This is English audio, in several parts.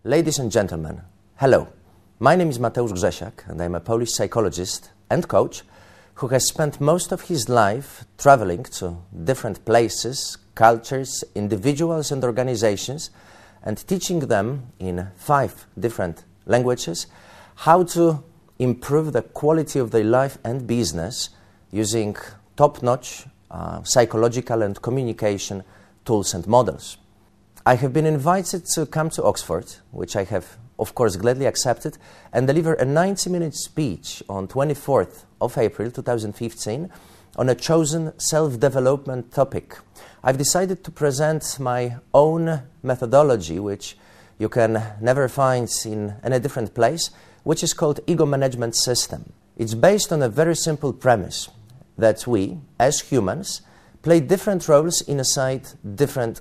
Ladies and gentlemen, hello. My name is Mateusz Grzesiak and I'm a Polish psychologist and coach who has spent most of his life traveling to different places, cultures, individuals and organizations and teaching them in 5 different languages how to improve the quality of their life and business using top-notch psychological and communication tools and models. I have been invited to come to Oxford, which I have, of course, gladly accepted, and deliver a 90-minute speech on 24th of April 2015 on a chosen self-development topic. I've decided to present my own methodology, which you can never find in any different place, which is called Ego Management System. It's based on a very simple premise that we, as humans, play different roles inside different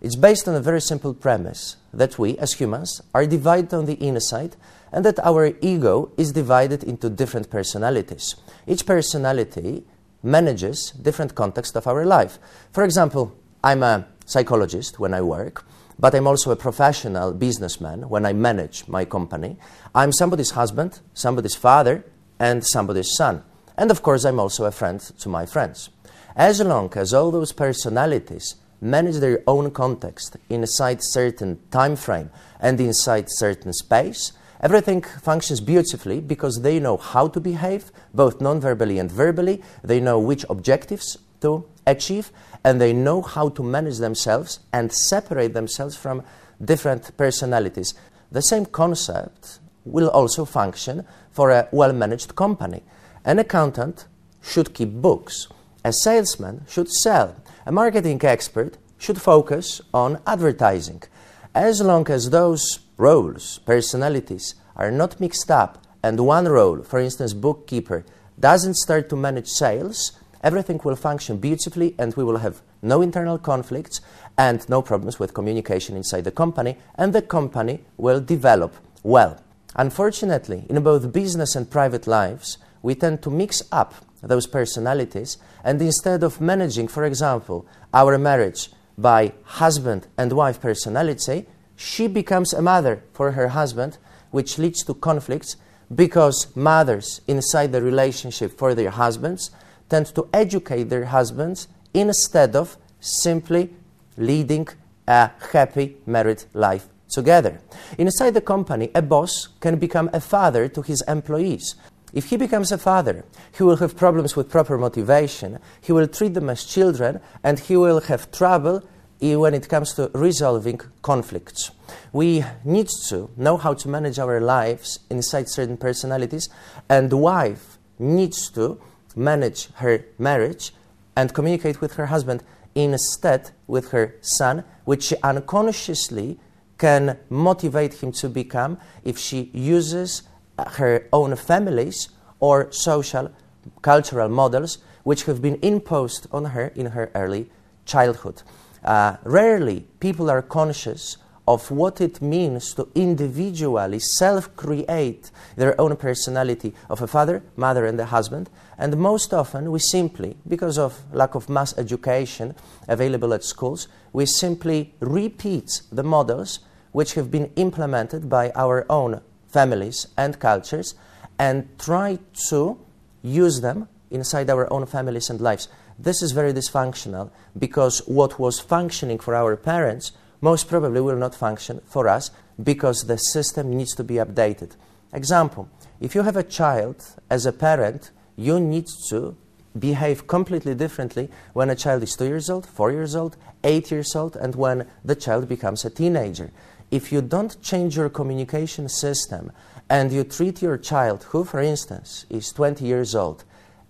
It's based on a very simple premise that we, as humans, are divided on the inside and that our ego is divided into different personalities. Each personality manages different contexts of our life. For example, I'm a psychologist when I work, but I'm also a professional businessman when I manage my company. I'm somebody's husband, somebody's father, and somebody's son. And of course, I'm also a friend to my friends. As long as all those personalities manage their own context inside certain time frame and inside certain space, everything functions beautifully because they know how to behave, both non-verbally and verbally, they know which objectives to achieve, and they know how to manage themselves and separate themselves from different personalities. The same concept will also function for a well-managed company. An accountant should keep books. A salesman should sell. A marketing expert should focus on advertising. As long as those roles, personalities, are not mixed up and one role, for instance, bookkeeper, doesn't start to manage sales, everything will function beautifully and we will have no internal conflicts and no problems with communication inside the company, and the company will develop well. Unfortunately, in both business and private lives, we tend to mix up those personalities, and instead of managing, for example, our marriage by husband and wife personality, she becomes a mother for her husband, which leads to conflicts because mothers inside the relationship for their husbands tend to educate their husbands instead of simply leading a happy married life together. Inside the company, a boss can become a father to his employees. If he becomes a father, he will have problems with proper motivation, he will treat them as children, and he will have trouble when it comes to resolving conflicts. We need to know how to manage our lives inside certain personalities, and the wife needs to manage her marriage and communicate with her husband instead with her son, which she unconsciously can motivate him to become if she uses her own families or social, cultural models which have been imposed on her in her early childhood. Rarely people are conscious of what it means to individually self-create their own personality of a father, mother and a husband, and most often we simply, because of lack of mass education available at schools, we simply repeat the models which have been implemented by our own families and cultures and try to use them inside our own families and lives. This is very dysfunctional because what was functioning for our parents most probably will not function for us because the system needs to be updated. Example, if you have a child, as a parent, you need to behave completely differently when a child is 2 years old, 4 years old, 8 years old, and when the child becomes a teenager. If you don't change your communication system and you treat your child, who, for instance, is 20 years old,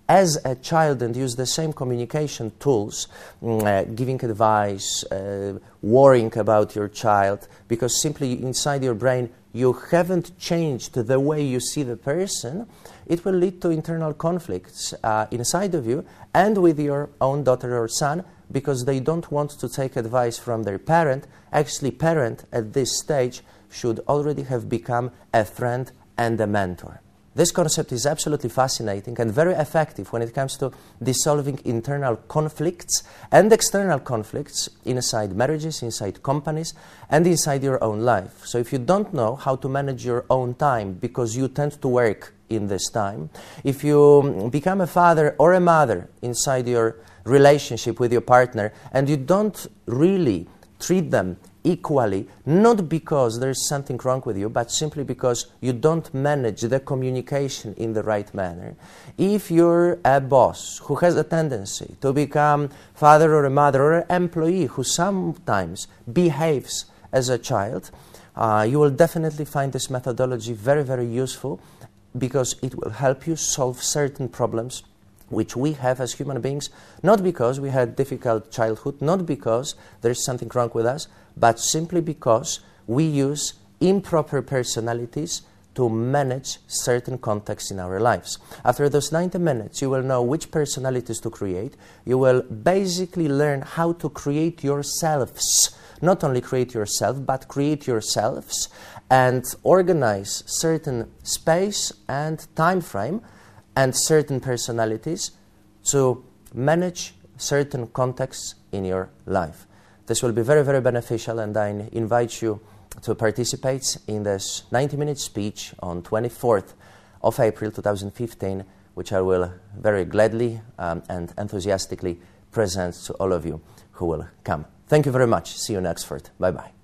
as a child and use the same communication tools, giving advice, worrying about your child, because simply inside your brain you haven't changed the way you see the person, it will lead to internal conflicts inside of you and with your own daughter or son, because they don't want to take advice from their parent. Actually, parent at this stage should already have become a friend and a mentor. This concept is absolutely fascinating and very effective when it comes to dissolving internal conflicts and external conflicts inside marriages, inside companies, and inside your own life. So if you don't know how to manage your own time because you tend to work in this time, if you become a father or a mother inside your relationship with your partner and you don't really treat them equally, not because there's something wrong with you, but simply because you don't manage the communication in the right manner. If you're a boss who has a tendency to become father or a mother or an employee who sometimes behaves as a child, you will definitely find this methodology very, very useful, because it will help you solve certain problems which we have as human beings, not because we had difficult childhood, not because there is something wrong with us, but simply because we use improper personalities to manage certain contexts in our lives. After those 90 minutes, you will know which personalities to create. You will basically learn how to create yourselves. Not only create yourself, but create yourselves and organize certain space and time frame and certain personalities to manage certain contexts in your life. This will be very, very beneficial, and I invite you to participate in this 90-minute speech on 24th of April 2015, which I will very gladly and enthusiastically present to all of you who will come. Thank you very much. See you in Oxford. Bye-bye.